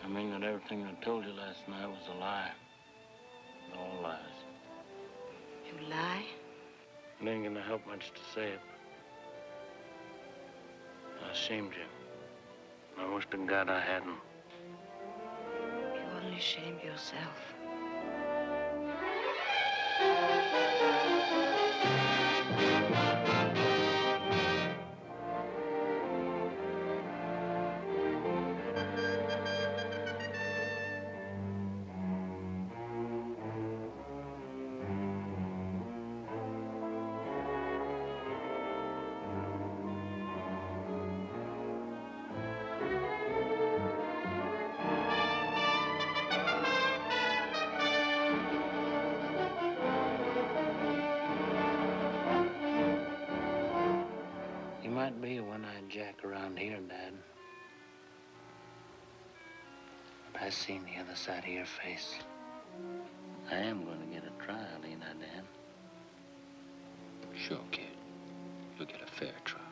I mean that everything I told you last night was a lie. All lies. You lie? It ain't gonna help much to say it. I shamed you. I wish to God I hadn't. You only shame yourself. You might be a one-eyed jack around here, Dad. But I seen the other side of your face. I am going to get a trial, ain't I, Dad? Sure, kid. You'll get a fair trial.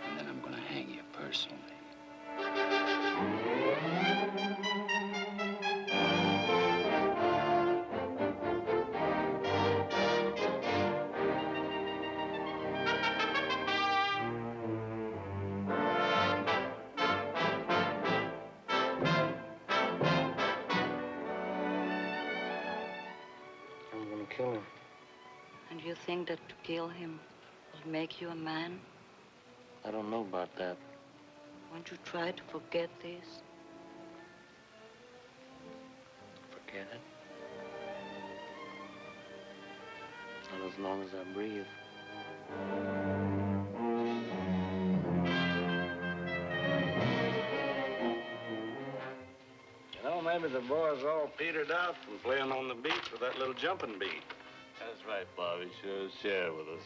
And then I'm gonna hang you personally. Kill him. And you think that to kill him will make you a man? I don't know about that. Won't you try to forget this? Forget it? Not as long as I breathe. You know, maybe the boys all petered out from playing on the beach with that little jumping beat. That's right, Bobby. Sure, share with us.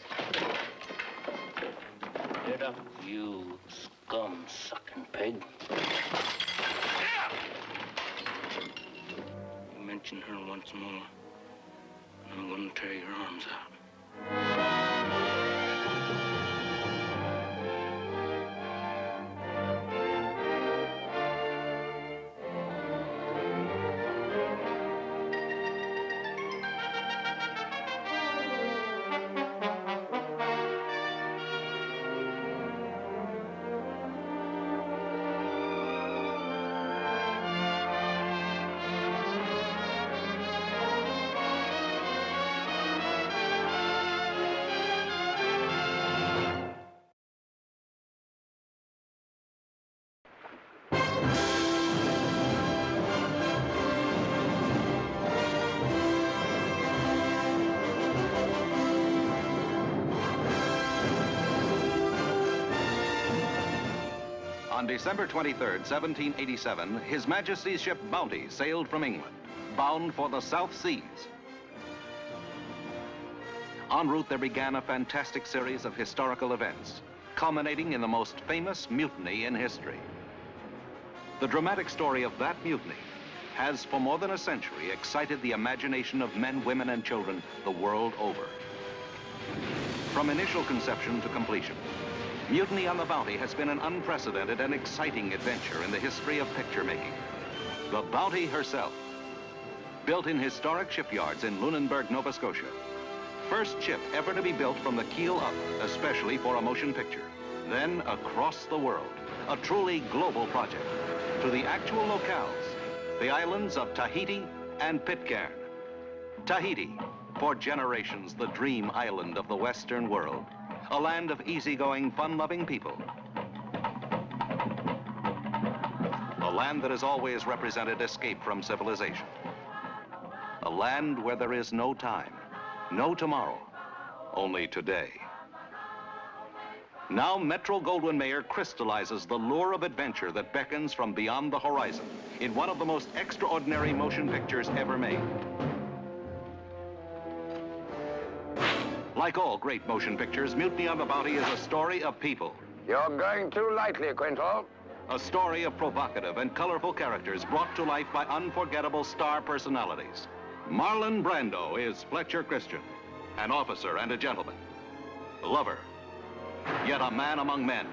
Get up, you scum-sucking pig. You mention her once more, and I'm gonna tear your arms out. On December 23rd, 1787, His Majesty's ship Bounty sailed from England, bound for the South Seas. En route, there began a fantastic series of historical events, culminating in the most famous mutiny in history. The dramatic story of that mutiny has, for more than a century, excited the imagination of men, women, and children the world over. From initial conception to completion, Mutiny on the Bounty has been an unprecedented and exciting adventure in the history of picture making. The Bounty herself, built in historic shipyards in Lunenburg, Nova Scotia. First ship ever to be built from the keel up, especially for a motion picture. Then across the world, a truly global project, to the actual locales, the islands of Tahiti and Pitcairn. Tahiti, for generations the dream island of the Western world. A land of easygoing, fun-loving people. A land that has always represented escape from civilization. A land where there is no time, no tomorrow, only today. Now Metro-Goldwyn-Mayer crystallizes the lure of adventure that beckons from beyond the horizon in one of the most extraordinary motion pictures ever made. Like all great motion pictures, Mutiny on the Bounty is a story of people. You're going too lightly, Quintal. A story of provocative and colorful characters brought to life by unforgettable star personalities. Marlon Brando is Fletcher Christian, an officer and a gentleman, lover, yet a man among men.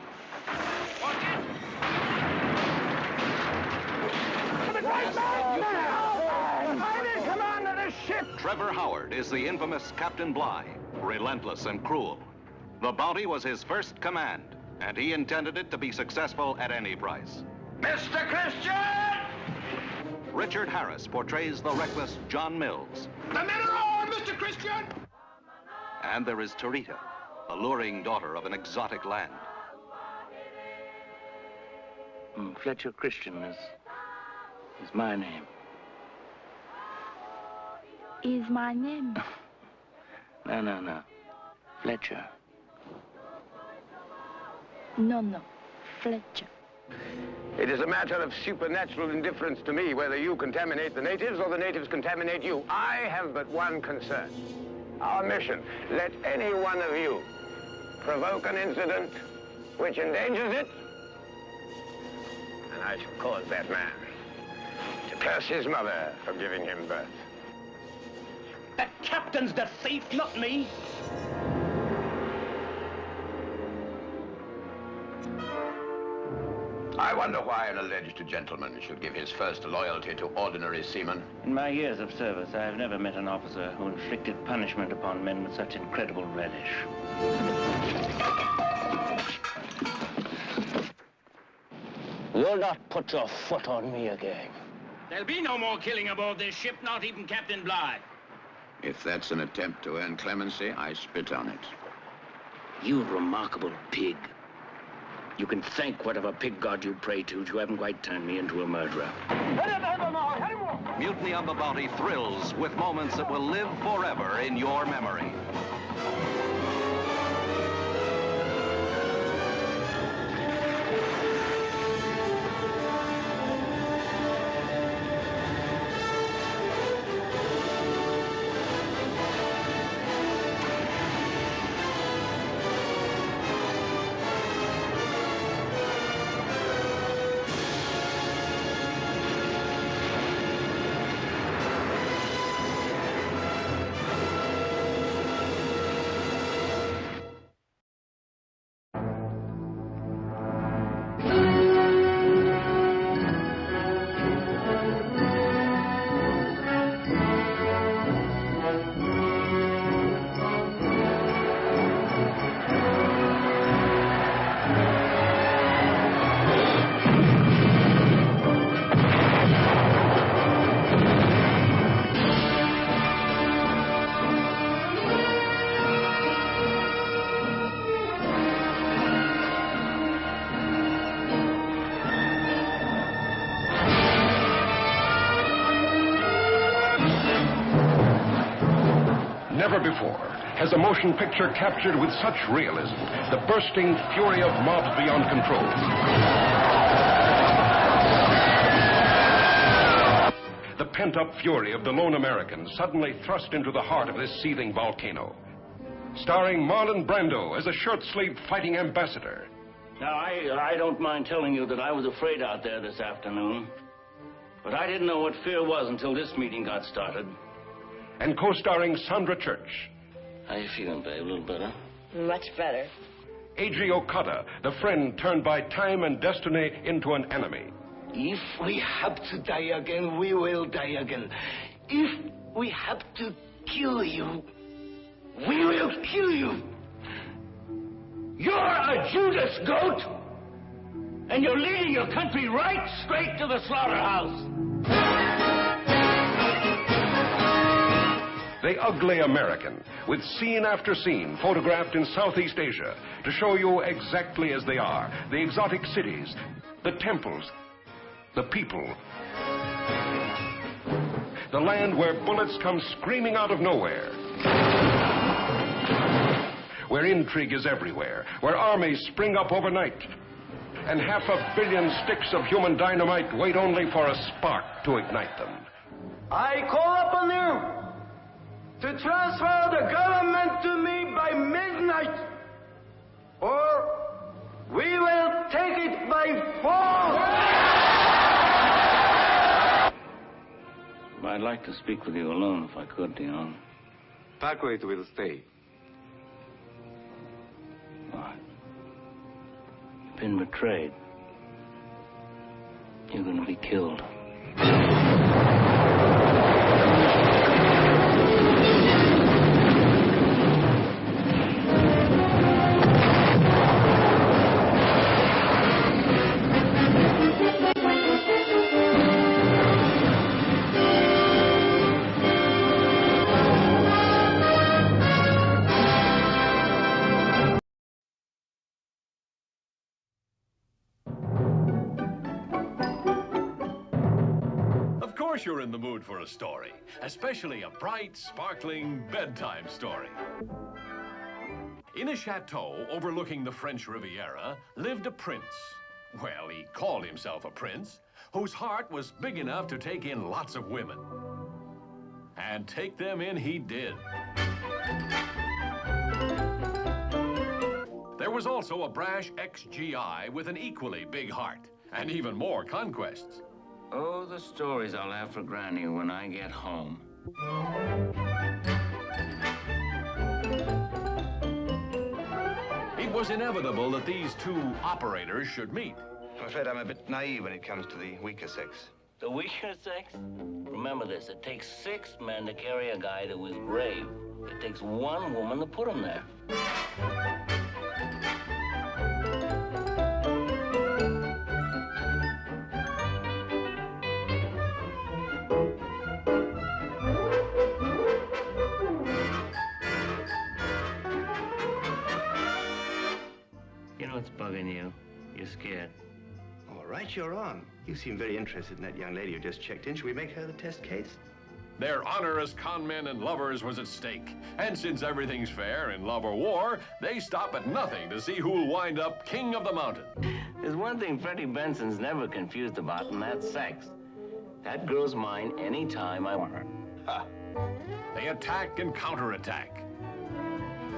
I'm in command of this ship! Trevor Howard is the infamous Captain Bligh, relentless and cruel. The Bounty was his first command, and he intended it to be successful at any price. Mr. Christian! Richard Harris portrays the reckless John Mills. The men are on, Mr. Christian! And there is Tarita, alluring daughter of an exotic land. Fletcher Christian is my name. Is my name? No. Fletcher. No. Fletcher. It is a matter of supernatural indifference to me whether you contaminate the natives or the natives contaminate you. I have but one concern. Our mission. Let any one of you provoke an incident which endangers it, and I shall cause that man to curse his mother for giving him birth. The captain's the thief, not me. I wonder why an alleged gentleman should give his first loyalty to ordinary seamen. In my years of service, I have never met an officer who inflicted punishment upon men with such incredible relish. You'll not put your foot on me again. There'll be no more killing aboard this ship, not even Captain Bligh. If that's an attempt to earn clemency, I spit on it. You remarkable pig. You can thank whatever pig god you pray to you haven't quite turned me into a murderer. Mutiny on the Bounty thrills with moments that will live forever in your memory. Never before has a motion picture captured with such realism the bursting fury of mobs beyond control. The pent-up fury of the lone American suddenly thrust into the heart of this seething volcano. Starring Marlon Brando as a short-sleeved fighting ambassador. Now, I don't mind telling you that I was afraid out there this afternoon. But I didn't know what fear was until this meeting got started. And co-starring Sandra Church. How you feeling, babe? A little better? Much better. Eiji Okada, the friend turned by time and destiny into an enemy. If we have to die again, we will die again. If we have to kill you, we will kill you. You're a Judas goat, and you're leading your country right straight to the slaughterhouse. The Ugly American, with scene after scene photographed in Southeast Asia to show you exactly as they are. The exotic cities, the temples, the people. The land where bullets come screaming out of nowhere. Where intrigue is everywhere. Where armies spring up overnight. And 500 million sticks of human dynamite wait only for a spark to ignite them. I call upon you to transfer the government to me by midnight, or we will take it by force. I'd like to speak with you alone if I could, Dion. Packwaite will stay. Why? been betrayed. You're going to be killed. Of course you're in the mood for a story, especially a bright, sparkling bedtime story. In a chateau overlooking the French Riviera lived a prince. Well, he called himself a prince, whose heart was big enough to take in lots of women. And take them in he did. There was also a brash ex-GI with an equally big heart, and even more conquests. Oh, the stories I'll have for Granny when I get home. It was inevitable that these two operators should meet. I'm afraid I'm a bit naive when it comes to the weaker sex. The weaker sex? Remember this, it takes 6 men to carry a guy to his grave. It takes 1 woman to put him there. You know what's bugging you? You're scared. All right, you're on. You seem very interested in that young lady who just checked in. Should we make her the test case? Their honor as con men and lovers was at stake. And since everything's fair in love or war, they stop at nothing to see who'll wind up king of the mountain. There's one thing Freddie Benson's never confused about, and that's sex. That girl's mine any time I want her. Ha. They attack and counterattack.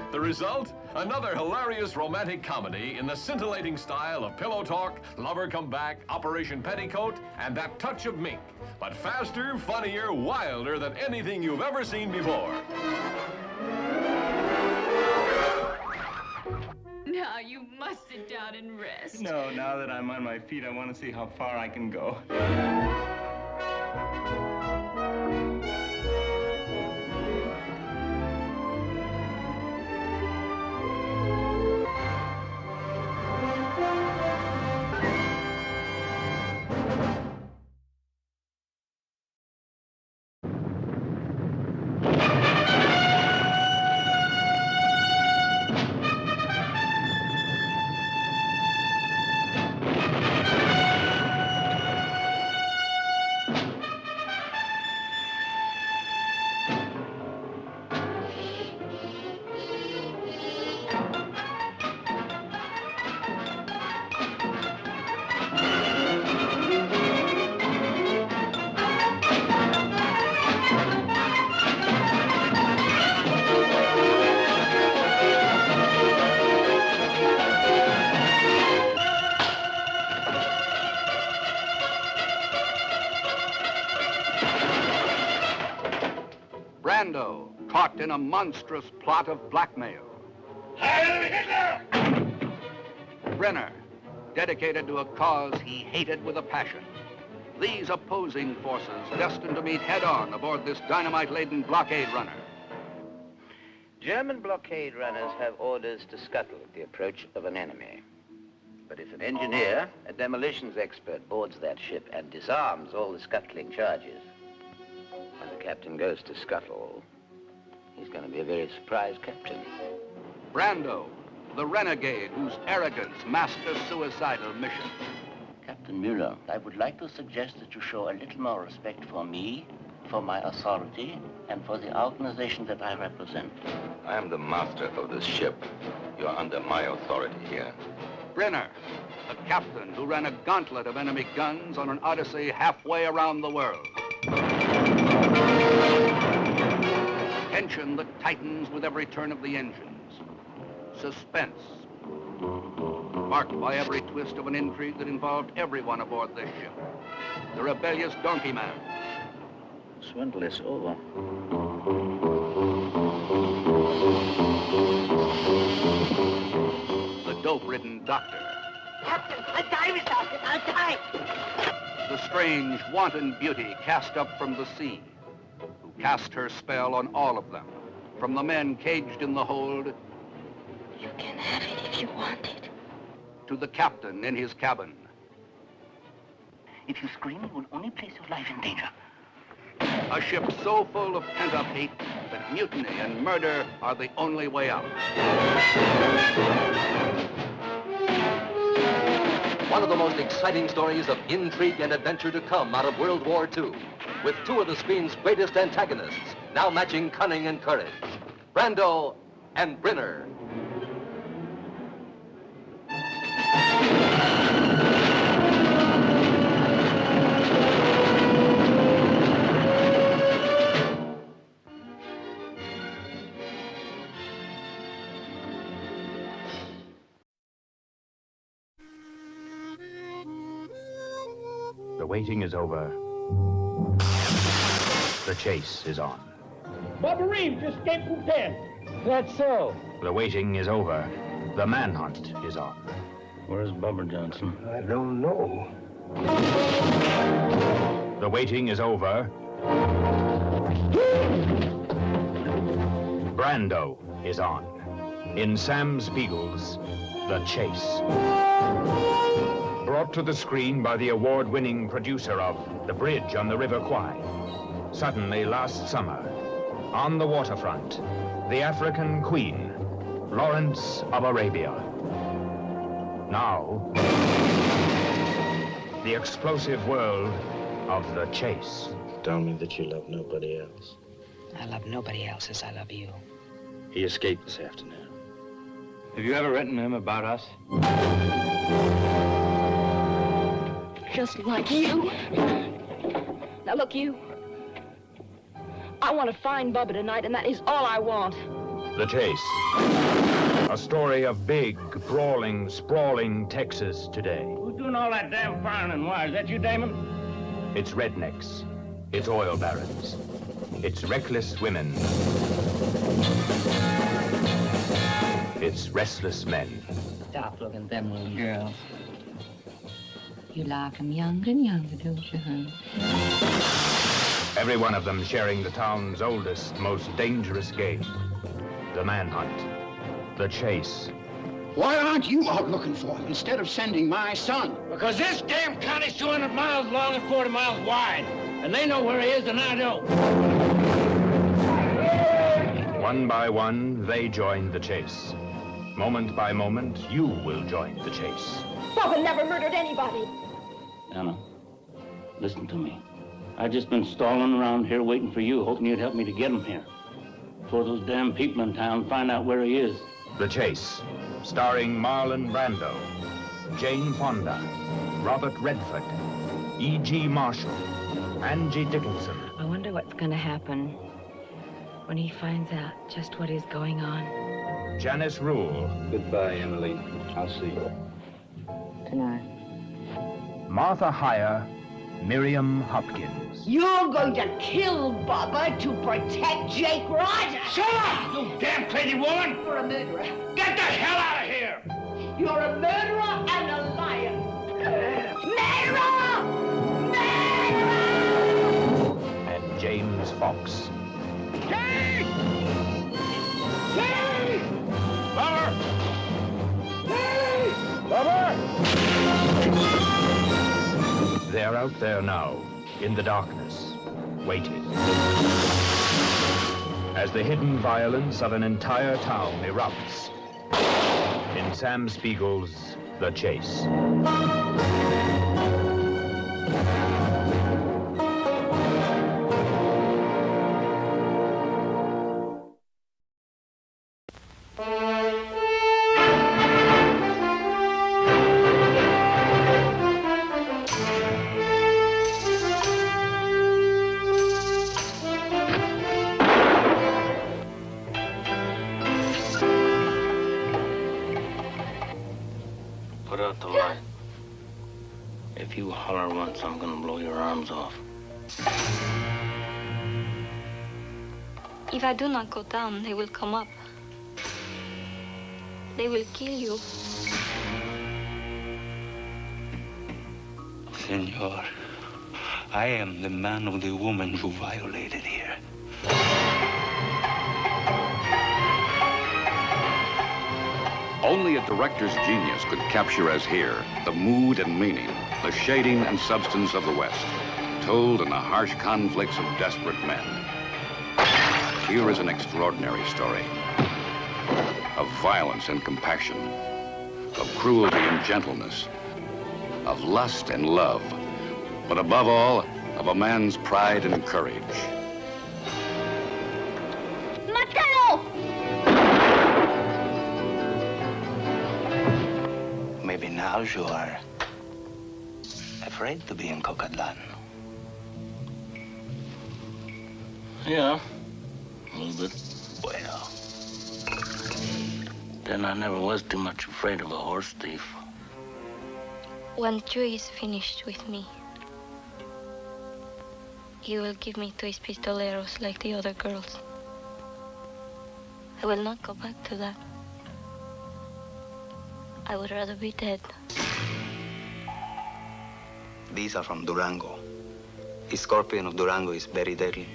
The result? Another hilarious romantic comedy in the scintillating style of Pillow Talk, Lover Come Back, Operation Petticoat, and That Touch of Mink. But faster, funnier, wilder than anything you've ever seen before. Now you must sit down and rest. No, now that I'm on my feet, I want to see how far I can go. Brando, caught in a monstrous plot of blackmail. Brenner, dedicated to a cause he hated with a passion. These opposing forces destined to meet head-on aboard this dynamite-laden blockade runner. German blockade runners have orders to scuttle at the approach of an enemy. But if an engineer, a demolitions expert, boards that ship and disarms all the scuttling charges, when the captain goes to scuttle, he's going to be a very surprised captain. Brando, the renegade whose arrogance masked a suicidal mission. Captain Mueller, I would like to suggest that you show a little more respect for me, for my authority, and for the organization that I represent. I am the master of this ship. You are under my authority here. Brenner, a captain who ran a gauntlet of enemy guns on an odyssey halfway around the world. Tension that tightens with every turn of the engines. Suspense, marked by every twist of an intrigue that involved everyone aboard this ship. The rebellious donkey man. Swindle is over. The dope-ridden doctor. Captain, I'll die without it. I'll die. The strange, wanton beauty cast up from the sea, who cast her spell on all of them, from the men caged in the hold. You can have it if you want it. To the captain in his cabin. If you scream, it will only place your life in danger. A ship so full of pent-up hate that mutiny and murder are the only way out. One of the most exciting stories of intrigue and adventure to come out of World War II, with two of the screen's greatest antagonists, now matching cunning and courage, Brando and Brenner. The waiting is over. The chase is on. Bubba Reeves escaped from pen. That's so. The waiting is over. The manhunt is on. Where's Bubba Johnson? I don't know. The waiting is over. Brando is on. In Sam Spiegel's The Chase. Brought to the screen by the award-winning producer of The Bridge on the River Kwai. Suddenly, last summer, on the waterfront, the African queen, Lawrence of Arabia. Now, the explosive world of The Chase. Tell me that you love nobody else. I love nobody else as I love you. He escaped this afternoon. Have you ever written to him about us? Just like you. Now look, you. I want to find Bubba tonight, and that is all I want. The Chase. A story of big, brawling, sprawling Texas today. Who's doing all that damn firing and why? Is that you, Damon? It's rednecks. It's oil barons. It's reckless women. It's restless men. Stop looking at them little girls. You like them younger and younger, don't you, honey? Every one of them sharing the town's oldest, most dangerous game. The manhunt. The chase. Why aren't you out looking for him instead of sending my son? Because this damn county's 200 miles long and 40 miles wide. And they know where he is and I don't. One by one, they joined the chase. Moment by moment, you will join the chase. Bubba never murdered anybody. Anna, listen to me. I've just been stalling around here waiting for you, hoping you'd help me to get him here. Before those damn people in town find out where he is. The Chase, starring Marlon Brando, Jane Fonda, Robert Redford, E.G. Marshall, Angie Dickinson. I wonder what's going to happen when he finds out just what is going on. Janice Rule. Goodbye, Emily. I'll see you. Good night. Martha Heyer, Miriam Hopkins. You're going to kill Bubba to protect Jake Rogers. Shut up, you damn crazy woman! You're a murderer. Get the hell out of here! You're a murderer and a liar. Murderer! And James Fox. Jake! Jake! Bubba! Jake! Bubba! They're out there now, in the darkness, waiting. As the hidden violence of an entire town erupts in Sam Spiegel's The Chase. Put out the light. If you holler once, I'm gonna blow your arms off. If I do not go down, they will come up. They will kill you. Senor. I am the man of the woman you violated here. Only a director's genius could capture as here the mood and meaning, the shading and substance of the West, told in the harsh conflicts of desperate men. Here is an extraordinary story of violence and compassion, of cruelty and gentleness, of lust and love, but above all, of a man's pride and courage. Mateo! Maybe now you are afraid to be in Cocatlan. Yeah, a little bit. Well, Then I never was too much afraid of a horse thief. When Chuy is finished with me, he will give me to his pistoleros like the other girls. I will not go back to that. I would rather be dead. these are from Durango. The scorpion of Durango is very deadly.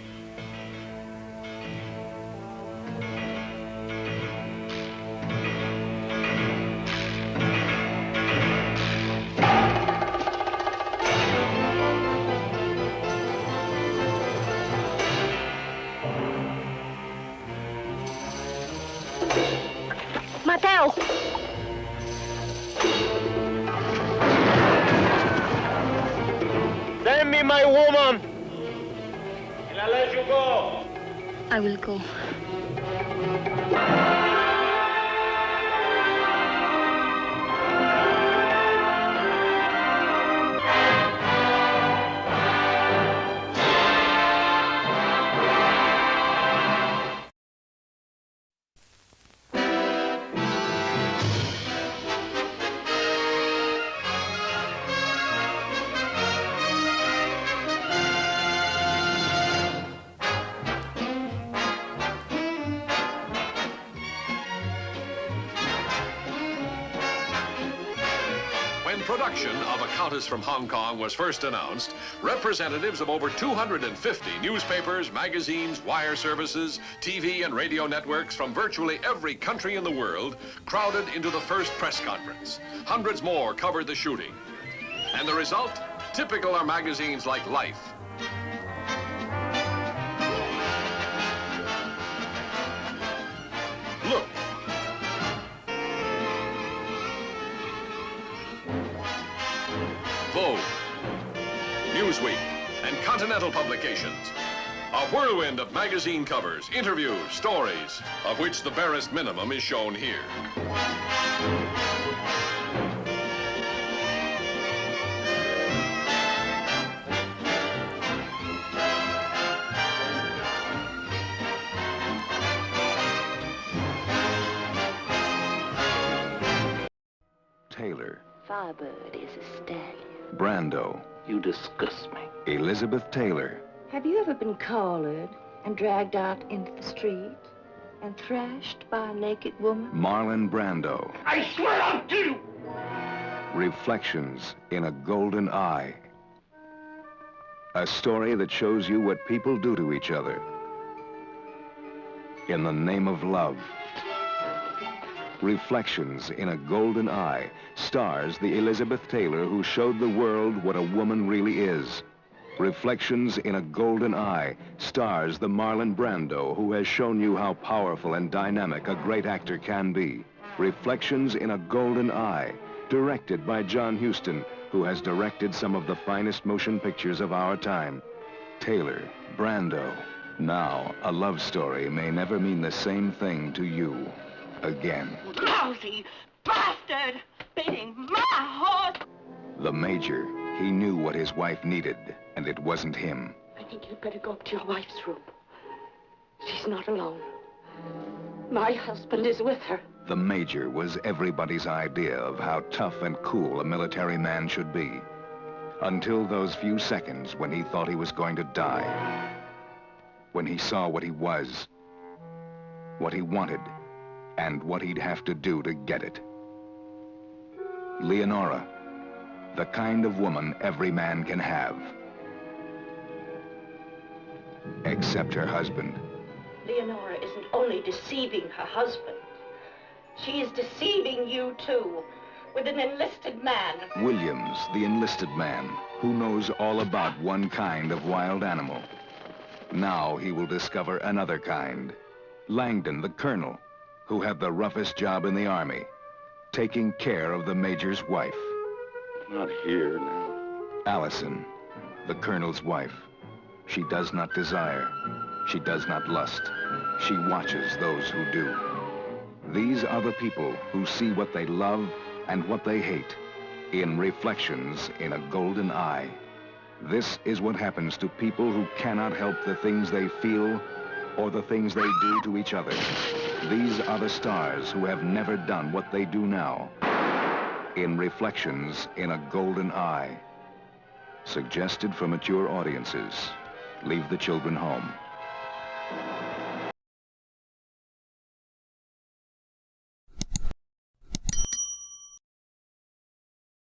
Mateo! Send me my woman! And I'll let you go. I will go. Production of A Countess from Hong Kong was first announced, representatives of over 250 newspapers, magazines, wire services, TV and radio networks from virtually every country in the world crowded into the first press conference. Hundreds more covered the shooting. And the result? Typical are magazines like Life, Look, Vogue, Newsweek, and Continental publications. A whirlwind of magazine covers, interviews, stories, of which the barest minimum is shown here. Taylor. Firebird is a stallion. Brando. You disgust me. Elizabeth Taylor. Have you ever been collared and dragged out into the street and thrashed by a naked woman? Marlon Brando. I swear I'll kill you! Reflections in a Golden Eye. A story that shows you what people do to each other in the name of love. Reflections in a Golden Eye stars the Elizabeth Taylor who showed the world what a woman really is. Reflections in a Golden Eye stars the Marlon Brando who has shown you how powerful and dynamic a great actor can be. Reflections in a Golden Eye, directed by John Huston, who has directed some of the finest motion pictures of our time. Taylor, Brando. Now, a love story may never mean the same thing to you again. Lousy bastard! Beating my horse! The Major, he knew what his wife needed, and it wasn't him. I think you'd better go up to your wife's room. She's not alone. My husband is with her. The Major was everybody's idea of how tough and cool a military man should be. Until those few seconds when he thought he was going to die. When he saw what he was, what he wanted, and what he'd have to do to get it. Leonora, the kind of woman every man can have. Except her husband. Leonora isn't only deceiving her husband. She is deceiving you, too, with an enlisted man. Williams, the enlisted man, who knows all about one kind of wild animal. Now he will discover another kind. Langdon, the colonel, who had the roughest job in the army, taking care of the major's wife. Not here now. Allison, the colonel's wife. She does not desire. She does not lust. She watches those who do. These are the people who see what they love and what they hate in reflections in a golden eye. This is what happens to people who cannot help the things they feel or the things they do to each other. These are the stars who have never done what they do now in reflections in a golden eye. Suggested for mature audiences. Leave the children home.